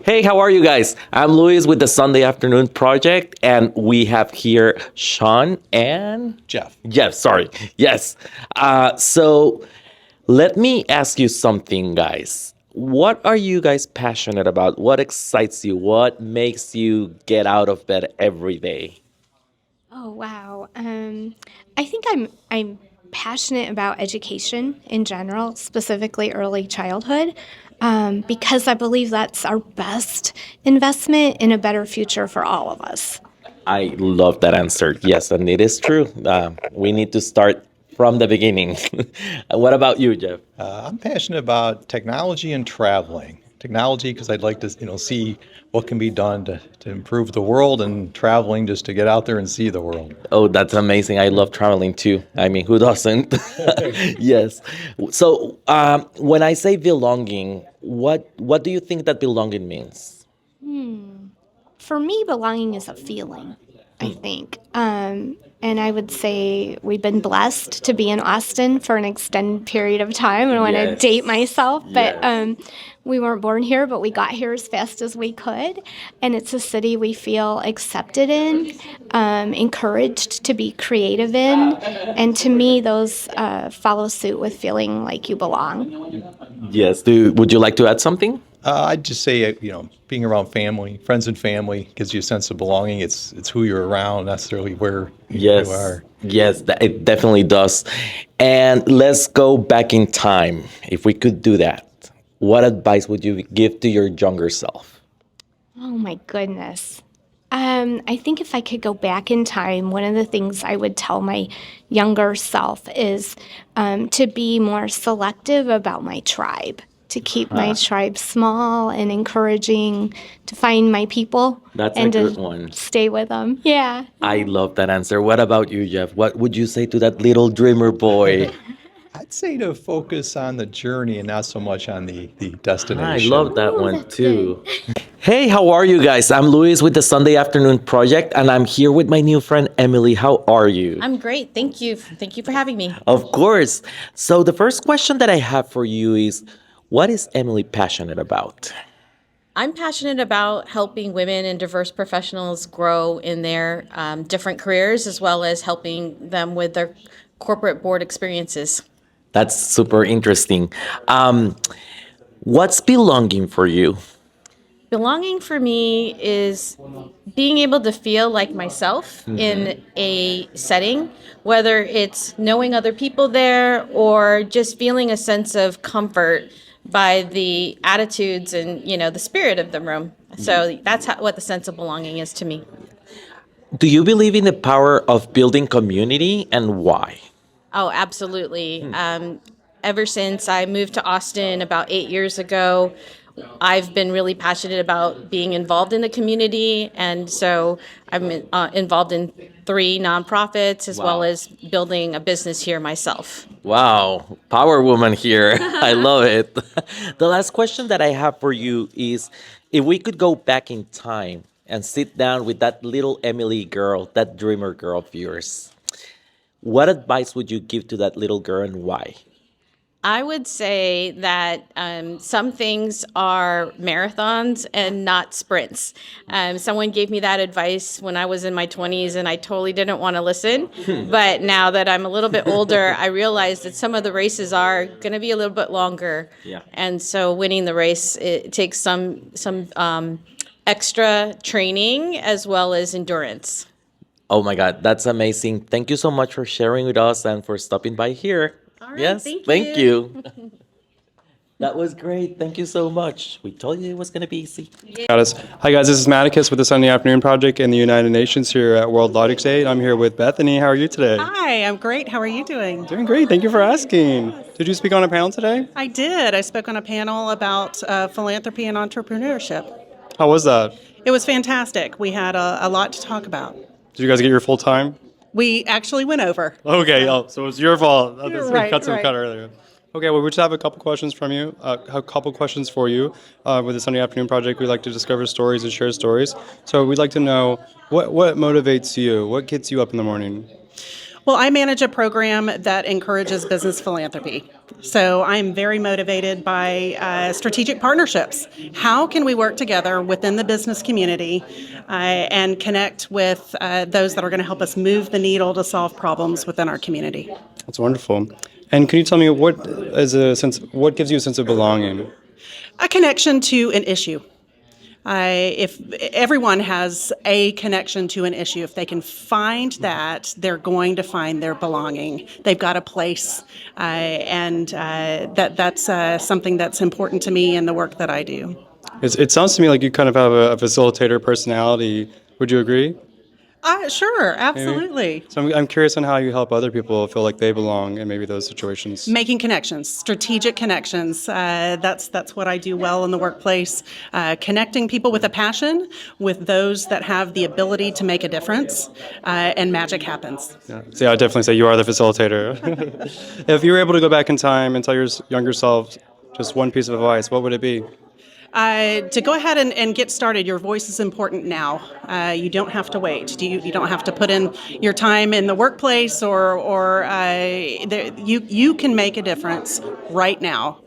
Hey, how are you guys? I'm Luis with the Sunday Afternoon Project, and we have here Sean and Jeff. Sorry. Yes. So let me ask you something, guys. What are you guys passionate about? What excites you? What makes you get out of bed every day? Oh wow. I think I'm passionate about education in general, specifically early childhood, because I believe that's our best investment in a better future for all of us. I love that answer. Yes, and it is true. We need to start from the beginning. What about you, Jeff? I'm passionate about technology and traveling. Technology because I'd like to, see what can be done to improve the world, and traveling just to get out there and see the world. Oh, that's amazing. I love traveling too. I mean, who doesn't? Yes. So, when I say belonging, what do you think that belonging means? For me, belonging is a feeling, I think. And I would say we've been blessed to be in Austin for an extended period of time. I don't want to Yes. date myself, but Yes. we weren't born here, but we got here as fast as we could. And it's a city we feel accepted in, encouraged to be creative in. And to me, those follow suit with feeling like you belong. Yes. Would you like to add something? I'd just say, being around family, friends and family gives you a sense of belonging. It's who you're around, not necessarily where you Yes. are. Yes, it definitely does. And let's go back in time. If we could do that, what advice would you give to your younger self? Oh my goodness. I think if I could go back in time, one of the things I would tell my younger self is to be more selective about my tribe, to keep my tribe small and encouraging, to find my people That's a and good to one. stay with them. Yeah. I love that answer. What about you, Jeff? What would you say to that little dreamer boy? I'd say to focus on the journey and not so much on the I destination. love that Ooh, one that's too. good. Hey, how are you guys? I'm Luis with the Sunday Afternoon Project, and I'm here with my new friend Emily. How are you? I'm great. Thank you. Thank you for having me. Of course. So, the first question that I have for you is, what is Emily passionate about? I'm passionate about helping women and diverse professionals grow in their different careers, as well as helping them with their corporate board experiences. That's super interesting. Um, what's belonging for you? Belonging for me is being able to feel like myself in a setting, whether it's knowing other people there or just feeling a sense of comfort by the attitudes and the spirit of the room. So that's what the sense of belonging is to me. Do you believe in the power of building community and why? Oh, absolutely. Ever since I moved to Austin about 8 years ago, I've been really passionate about being involved in the community. And so I'm involved in three nonprofits as well Wow. as building a business here myself. Wow, power woman here. I love it. The last question that I have for you is if we could go back in time and sit down with that little Emily girl, that dreamer girl of yours, what advice would you give to that little girl and why? I would say that some things are marathons and not sprints. Someone gave me that advice when I was in my 20s, and I totally didn't want to listen. But now that I'm a little bit older, I realize that some of the races are going to be a little bit longer. Yeah. And so winning the race, it takes some extra training as well as endurance. Oh my God, that's amazing. Thank you so much for sharing with us and for stopping by here. All right, Yes, thank thank you. you. That was great. Thank you so much. We told you it was going to be easy. Got us. Hi guys, this is Maticus with the Sunday Afternoon Project in the United Nations here at World Logic Day. I'm here with Bethany. How are you today? Hi, I'm great. How are you doing? Doing great. Thank you for asking. Did you speak on a panel today? I did. I spoke on a panel about philanthropy and entrepreneurship. How was that? It was fantastic. We had a lot to talk about. Did you guys get your full time? We actually went over. Okay. Oh, so it's your fault. We Right, cut some right. cut earlier. Okay. Well, we just have a couple questions from you. A couple questions for you. With the Sunday Afternoon Project, we like to discover stories and share stories. So we'd like to know what motivates you. What gets you up in the morning? Well, I manage a program that encourages business philanthropy. So I'm very motivated by strategic partnerships. How can we work together within the business community and connect with those that are going to help us move the needle to solve problems within our community? That's wonderful. And can you tell me what gives you a sense of belonging? A connection to an issue. If everyone has a connection to an issue, if they can find that, they're going to find their belonging. They've got a place, and that's something that's important to me in the work that I do. It sounds to me like you kind of have a facilitator personality. Would you agree? Sure, absolutely. So I'm curious on how you help other people feel like they belong in maybe those situations. Making connections, strategic connections. That's what I do well in the workplace. Connecting people with a passion with those that have the ability to make a difference, and magic happens. Yeah. So yeah, I would definitely say you are the facilitator. If you were able to go back in time and tell your younger self just one piece of advice, what would it be? To go ahead and get started, your voice is important now. You don't have to wait. You don't have to put in your time in the workplace, or you can make a difference right now.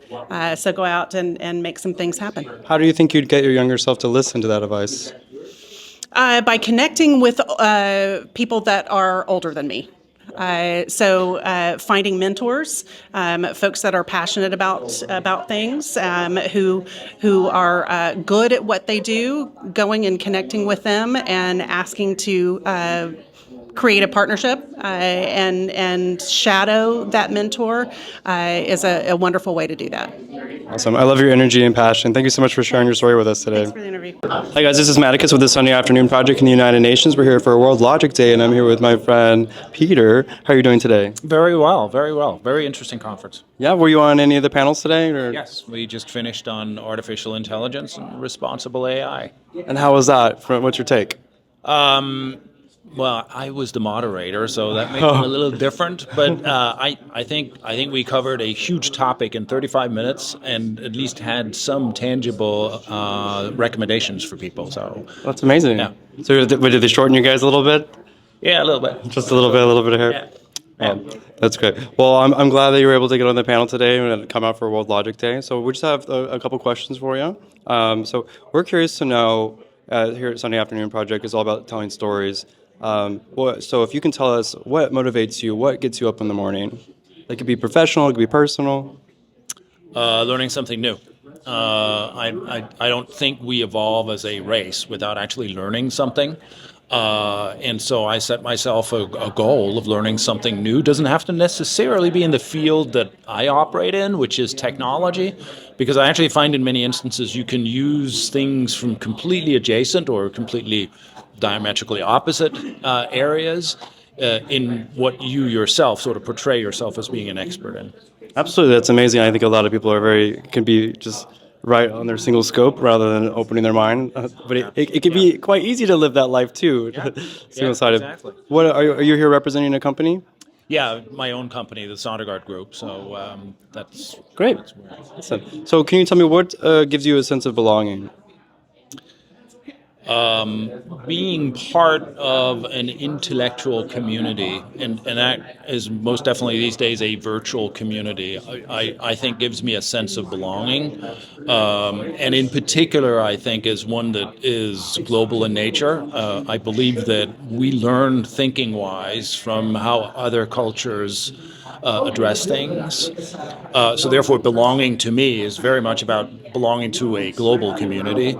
So go out and make some things happen. How do you think you'd get your younger self to listen to that advice? By connecting with people that are older than me. So finding mentors, folks that are passionate about things, who are good at what they do, going and connecting with them and asking to create a partnership and shadow that mentor is a wonderful way to do that. Awesome. I love your energy and passion. Thank you so much for sharing your story with us today. Thanks for the interview. Hi guys, this is Maticus with the Sunday Afternoon Project in the United Nations. We're here for World Logic Day, and I'm here with my friend Peter. How are you doing today? Very well, very well. Very interesting conference. Yeah, were you on any of the panels today? Or? Yes, we just finished on artificial intelligence and responsible AI. And how was that? What's your take? Well, I was the moderator, so that makes it a little different. But I think we covered a huge topic in 35 minutes, and at least had some tangible recommendations for people. So That's amazing. Yeah. So did they shorten you guys a little bit? yeah, a little bit. Just a little bit of hair. Yeah. That's great. Well, I'm glad that you were able to get on the panel today and come out for World Logic Day. So we just have a couple questions for you. So we're curious to know, here at Sunday Afternoon Project is all about telling stories. So if you can tell us what motivates you, what gets you up in the morning? It could be professional, it could be personal. Learning something new. I don't think we evolve as a race without actually learning something. And so I set myself a goal of learning something new. Doesn't have to necessarily be in the field that I operate in, which is technology, because I actually find in many instances you can use things from completely adjacent or completely diametrically opposite areas in what you yourself sort of portray yourself as being an expert in. Absolutely, that's amazing. I think a lot of people can be just right on their single scope rather than opening their mind. But it can be quite easy to live that life too, single-sided. Exactly. What are you here representing a company? Yeah, my own company, the Sondergaard Group. So that's Great. That's where Awesome. So can you tell me what gives you a sense of belonging? being part of an intellectual community, and that is most definitely these days a virtual community, I think gives me a sense of belonging. And in particular, I think is one that is global in nature. I believe that we learn thinking-wise from how other cultures address things. So therefore, belonging to me is very much about belonging to a global community.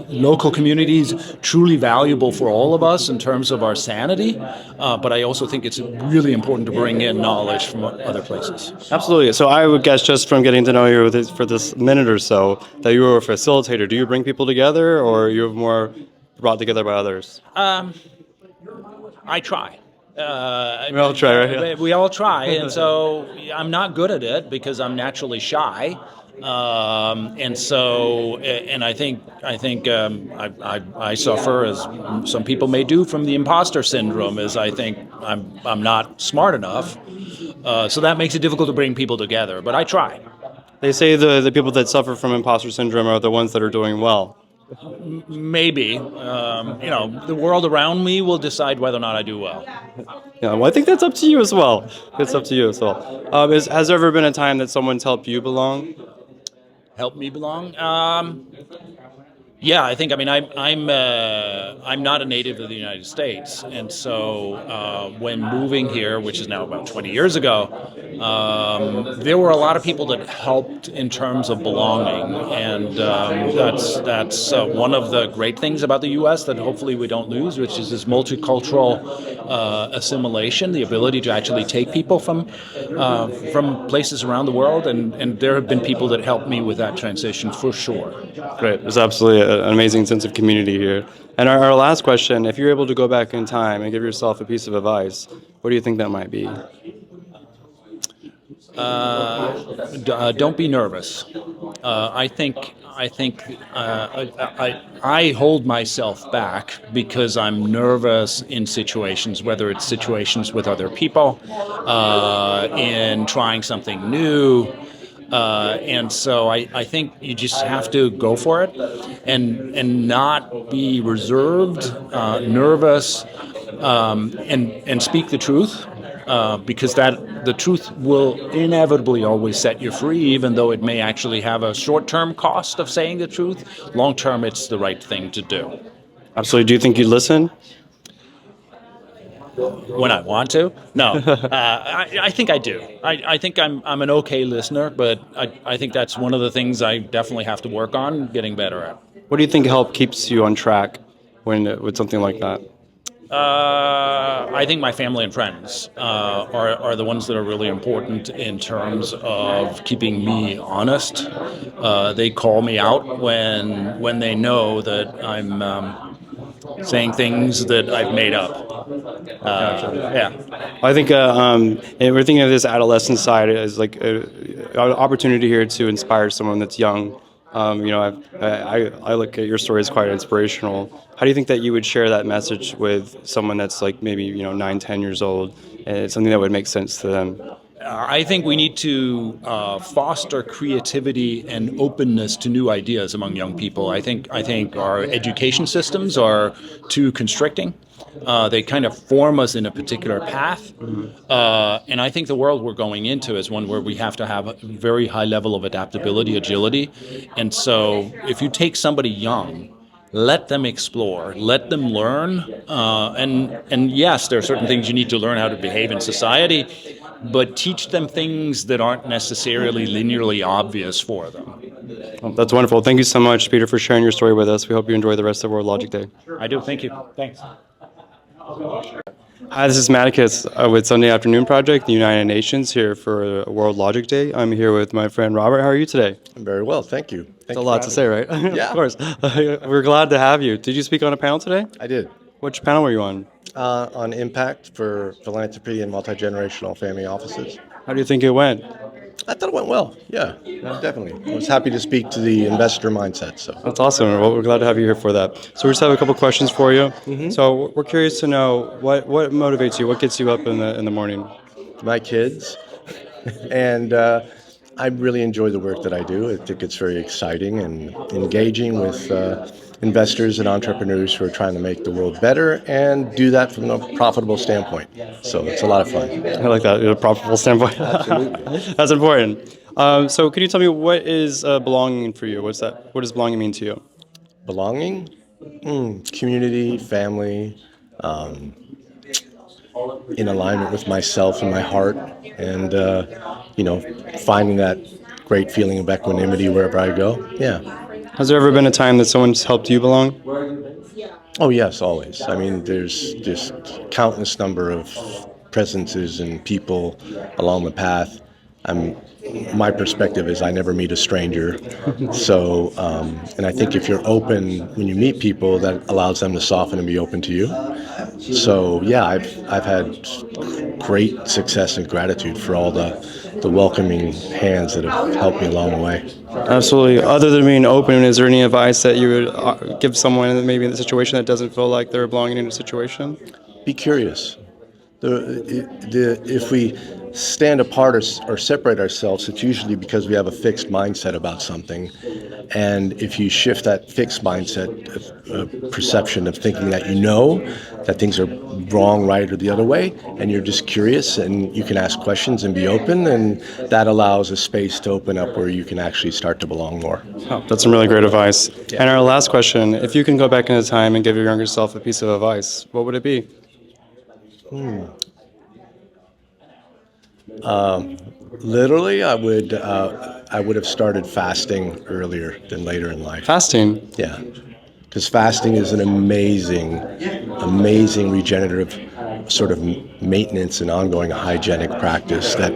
Local communities, truly valuable for all of us in terms of our sanity, but I also think it's really important to bring in knowledge from other places. Absolutely. So I would guess just from getting to know you for this minute or so that you were a facilitator. Do you bring people together, or you're more brought together by others? I try. We all try, right? Yeah. We all try, and so I'm not good at it because I'm naturally shy, and I think I suffer, as some people may do, from the imposter syndrome. As I think I'm not smart enough, so that makes it difficult to bring people together. But I try. They say the people that suffer from imposter syndrome are the ones that are doing well. Maybe. The world around me will decide whether or not I do well. Yeah, well, I think that's up to you as well. It's up to you as well. Has there ever been a time that someone's helped you belong? Help me belong. Yeah, I think. I mean, I'm not a native of the United States, and so when moving here, which is now about 20 years ago, there were a lot of people that helped in terms of belonging, and that's one of the great things about the U.S. that hopefully we don't lose, which is this multicultural assimilation, the ability to actually take people from places around the world, and there have been people that helped me with that transition for sure. Great. There's absolutely an amazing sense of community here. And our last question, if you're able to go back in time and give yourself a piece of advice, what do you think that might be? Don't be nervous. I hold myself back because I'm nervous in situations, whether it's situations with other people, in trying something new. And so I think you just have to go for it and not be reserved, nervous, and speak the truth. Because the truth will inevitably always set you free, even though it may actually have a short-term cost of saying the truth. Long-term, it's the right thing to do. Absolutely. Do you think you'd listen? When I want to? No. I think I do. I think I'm an okay listener, but I think that's one of the things I definitely have to work on getting better at. What do you think keeps you on track with something like that? I think my family and friends are the ones that are really important in terms of keeping me honest. They call me out when they know that I'm saying things that I've made up. Yeah. I think and we're thinking of this adolescent side as like an opportunity here to inspire someone that's young. I look at your story as quite inspirational. How do you think that you would share that message with someone that's like maybe 9, 10 years old, and it's something that would make sense to them? I think we need to foster creativity and openness to new ideas among young people. I think our education systems are too constricting. They kind of form us in a particular path. And I think the world we're going into is one where we have to have a very high level of adaptability, agility. And so if you take somebody young, let them explore, let them learn. And yes, there are certain things you need to learn how to behave in society, but teach them things that aren't necessarily linearly obvious for them. Well, that's wonderful. Thank you so much, Peter, for sharing your story with us. We hope you enjoy the rest of World Logic Day. I do. Thank you. Thanks. Hi, this is Maticus with Sunday Afternoon Project, the United Nations, here for World Logic Day. I'm here with my friend Robert. How are you today? I'm very well, thank you. That's a lot to say, right? Yeah. Of course. We're glad to have you. Did you speak on a panel today? I did. Which panel were you on? On impact for philanthropy and multi-generational family offices. How do you think it went? I thought it went well. Yeah, definitely. I was happy to speak to the investor mindset. So That's awesome. Well, we're glad to have you here for that. So we just have a couple questions for you. So we're curious to know what motivates you, what gets you up in the morning? my kids, and I really enjoy the work that I do. I think it's very exciting and engaging with investors and entrepreneurs who are trying to make the world better and do that from a profitable standpoint. So it's a lot of fun. I like that, a profitable standpoint. Absolutely. That's important. So can you tell me what is belonging for you? What does belonging mean to you? Belonging, community, family, in alignment with myself and my heart, and finding that great feeling of equanimity wherever I go. Yeah. Has there ever been a time that someone's helped you belong? Oh yes, always. I mean, there's just countless number of presences and people along the path. My perspective is I never meet a stranger. So, and I think if you're open when you meet people, that allows them to soften and be open to you. So yeah, I've had great success and gratitude for all the welcoming hands that have helped me along the way. Absolutely. Other than being open, is there any advice that you would give someone maybe in a situation that doesn't feel like they're belonging in a situation? Be curious. If we stand apart or separate ourselves, it's usually because we have a fixed mindset about something. And if you shift that fixed mindset, perception of thinking that that things are wrong, right, or the other way, and you're just curious and you can ask questions and be open, and that allows a space to open up where you can actually start to belong more. Oh, that's some really great advice. And our last question, if you can go back into time and give your younger self a piece of advice, what would it be? Literally, I would have started fasting earlier than later in life. Fasting. Yeah, because fasting is an amazing regenerative sort of maintenance and ongoing hygienic practice that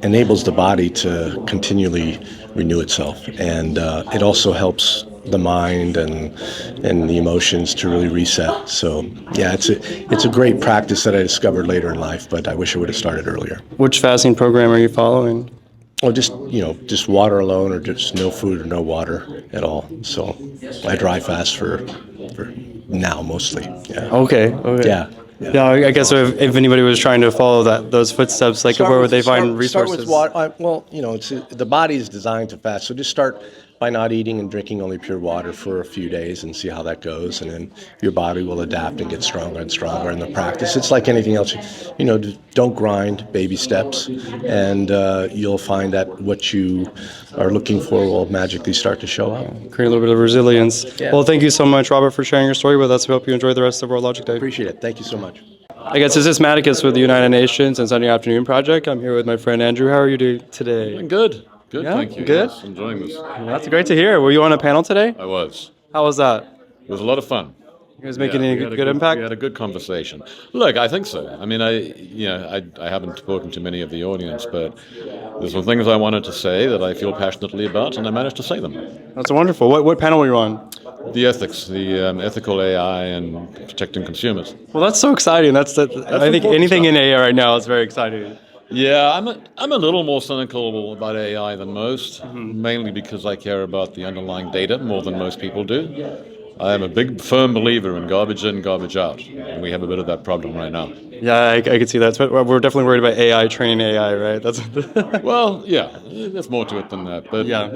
enables the body to continually renew itself, and it also helps the mind and the emotions to really reset. So yeah, it's a great practice that I discovered later in life, but I wish I would have started earlier. Which fasting program are you following? Or just water alone, or just no food or no water at all. So I dry fast for now mostly. Yeah. Okay. Yeah. Yeah, I guess if anybody was trying to follow those footsteps, like where would they find resources? Start with water. Well, the body is designed to fast, so just start by not eating and drinking only pure water for a few days and see how that goes, and then your body will adapt and get stronger and stronger in the practice. It's like anything else, don't grind, baby steps, and you'll find that what you are looking for will magically start to show up. Create a little bit of resilience. Yeah. Well, thank you so much, Robert, for sharing your story with us. We hope you enjoy the rest of World Logic Day. Appreciate it. Thank you so much. I guess this is Maticus with the United Nations and Sunday Afternoon Project. I'm here with my friend Andrew. How are you doing today? Good. Good, Yeah, thank you. good? Yes, enjoying this. That's great to hear. Were you on a panel today? I was. How was that? It was a lot of fun. You guys making any we had a good impact? We had a good conversation. Look, I think so. I mean, I haven't spoken to many of the audience, but there's some things I wanted to say that I feel passionately about, and I managed to say them. That's wonderful. What panel were you on? The ethics, the ethical AI and protecting consumers. Well, that's so exciting. I think important anything stuff. in AI right now is very exciting. Yeah, I'm a little more cynical about AI than most, mainly because I care about the underlying data more than most people do. I am a big, firm believer in garbage in, garbage out, and we have a bit of that problem right now. Yeah, I can see that. We're definitely worried about AI training AI, right? That's Well, yeah, there's more to it than that, but Yeah.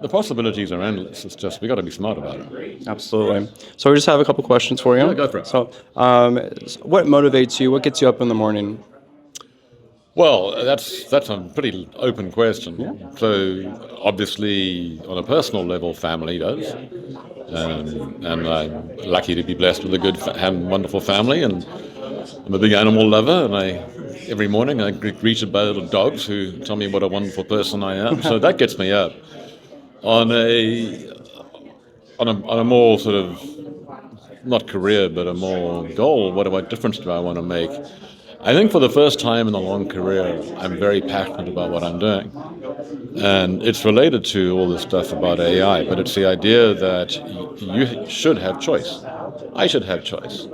the possibilities are endless. It's just we got to be smart about it. Absolutely. So we just have a couple questions for you. Yeah, go for it. So, what motivates you? What gets you up in the morning? Well, that's a pretty open question. So obviously, on a personal level, family does, and I'm lucky to be blessed with a good, wonderful family, and I'm a big animal lover, and every morning I get greeted by little dogs who tell me what a wonderful person I am. So that gets me up. On a more sort of not career, but a more goal. What difference do I want to make? I think for the first time in a long career, I'm very passionate about what I'm doing. And it's related to all this stuff about AI, but it's the idea that you should have choice. I should have choice.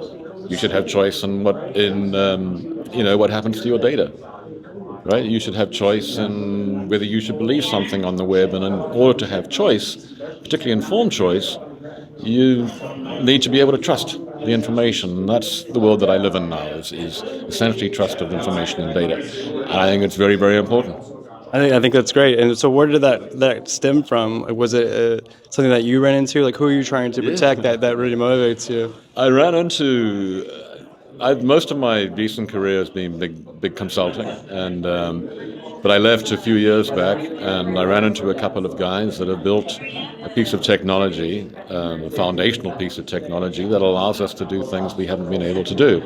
You should have choice in what happens to your data, right? You should have choice in whether you should believe something on the web. And in order to have choice, particularly informed choice, you need to be able to trust the information. And that's the world that I live in now, is essentially trust of information and data. And I think it's very, very important. I think that's great. And so, where did that stem from? Like, was it something that you ran into? Like, who are you trying to protect that really motivates you? I ran into. Most of my recent career has been big consulting, and but I left a few years back, and I ran into a couple of guys that have built a piece of technology, a foundational piece of technology that allows us to do things we haven't been able to do.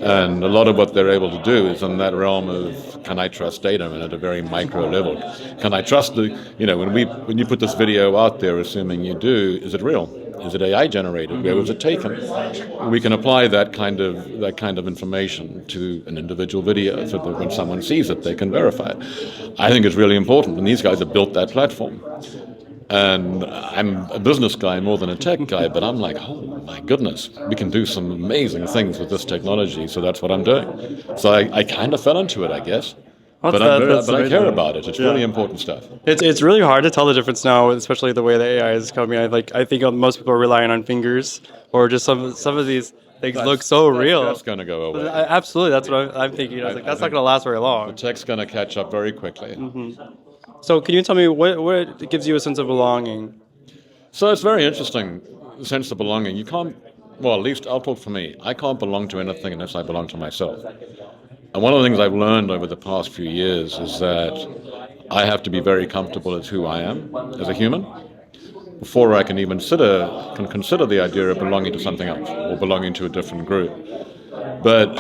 And a lot of what they're able to do is in that realm of, can I trust data, and at a very micro level. Can I trust when you put this video out there, assuming you do, is it real? Is it AI generated? Where was it taken? We can apply that kind of information to an individual video so that when someone sees it, they can verify it. I think it's really important, and these guys have built that platform. And I'm a business guy more than a tech guy, but I'm like, oh my goodness, we can do some amazing things with this technology, so that's what I'm doing. So I kind of fell into it, I guess. Well, but that's I care amazing. about it. It's really important stuff. It's really hard to tell the difference now, especially the way the AI is coming. I think most people are relying on fingers, or just some of these things look so real. That's going to go away. Absolutely, that's what I'm thinking. I was like, that's not going to last very The long. tech's going to catch up very quickly. So, can you tell me what gives you a sense of belonging? So it's very interesting, the sense of belonging. You can't, well, at least I'll talk for me. I can't belong to anything unless I belong to myself. And one of the things I've learned over the past few years is that I have to be very comfortable as who I am as a human before I can even consider the idea of belonging to something else or belonging to a different group. But,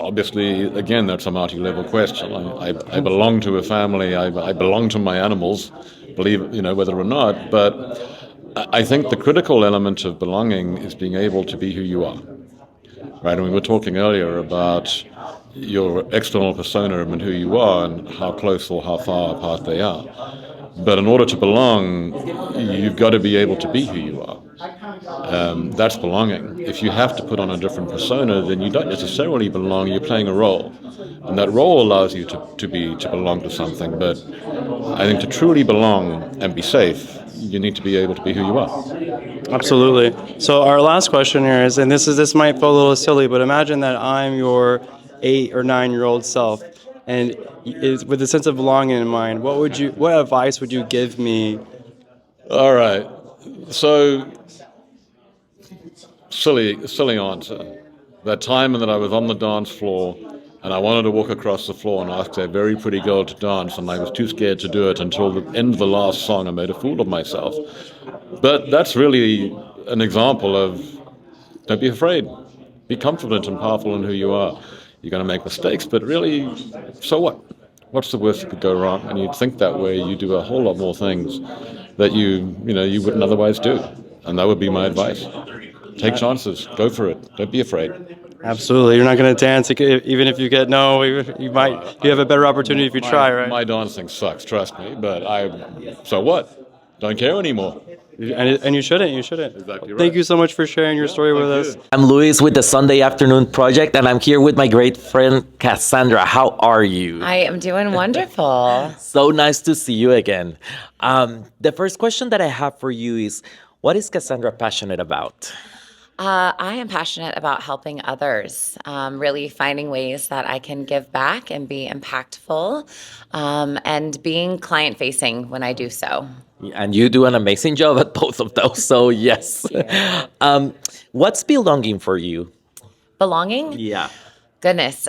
obviously, again, that's a multi-level question. I belong to a family. I belong to my animals, believe, whether or not. But I think the critical element of belonging is being able to be who you are. Right? And we were talking earlier about your external persona and who you are and how close or how far apart they are. But in order to belong, you've got to be able to be who you are. That's belonging. If you have to put on a different persona, then you don't necessarily belong. You're playing a role, and that role allows you to belong to something. But I think to truly belong and be safe, you need to be able to be who you are. Absolutely. So our last question here is, and this might feel a little silly, but imagine that I'm your 8 or 9-year-old self, and with a sense of belonging in mind, what advice would you give me? All right. So silly answer. That time that I was on the dance floor and I wanted to walk across the floor and ask a very pretty girl to dance, and I was too scared to do it until the end of the last song. I made a fool of myself. But that's really an example of don't be afraid. Be confident and powerful in who you are. You're going to make mistakes, but really, so what? What's the worst that could go wrong? And you'd think that way, you do a whole lot more things that you wouldn't otherwise do. And that would be my advice. Take chances. Go for it. Don't be afraid. Absolutely. You're not going to dance even if you get no. You have a better opportunity if you try, right? My dancing sucks, trust me. But so what? Don't care anymore. And you shouldn't. You shouldn't. Exactly right. Thank you so much for sharing your story with us. I'm Luis with the Sunday Afternoon Project, and I'm here with my great friend Cassandra. How are you? I am doing wonderful. So nice to see you again. The first question that I have for you is, what is Cassandra passionate about? I am passionate about helping others, really finding ways that I can give back and be impactful, and being client facing when I do so. And you do an amazing job at both of those, so yes. What's belonging for you? Belonging? Yeah. Goodness,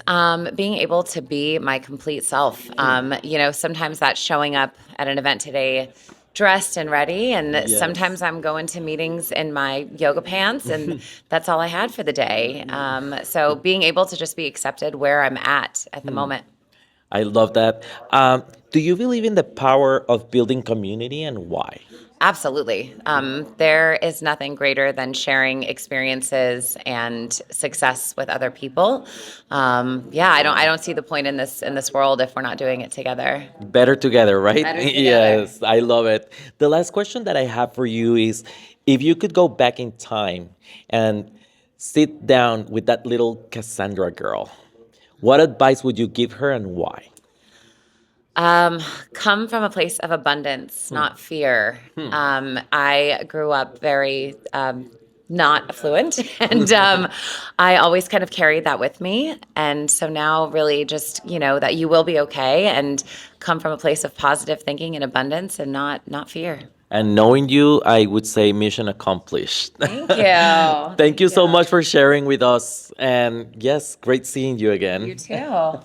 being able to be my complete self. Sometimes that's showing up at an event today dressed and ready, and sometimes I'm going to meetings in my yoga pants, and that's all I had for the day. So being able to just be accepted where I'm at the moment. I love that. Do you believe in the power of building community, and why? Absolutely. There is nothing greater than sharing experiences and success with other people. I don't see the point in this world if we're not doing it together. Better together, right? Better together. Yes, I love it. The last question that I have for you is, if you could go back in time and sit down with that little Cassandra girl, what advice would you give her, and why? Come from a place of abundance, not fear. I grew up very not affluent, and I always kind of carried that with me. And so now really just, that you will be okay, and come from a place of positive thinking and abundance and not fear. And knowing you, I would say mission accomplished. Thank you. Thank you so much for sharing with us. And yes, great seeing you again. You too.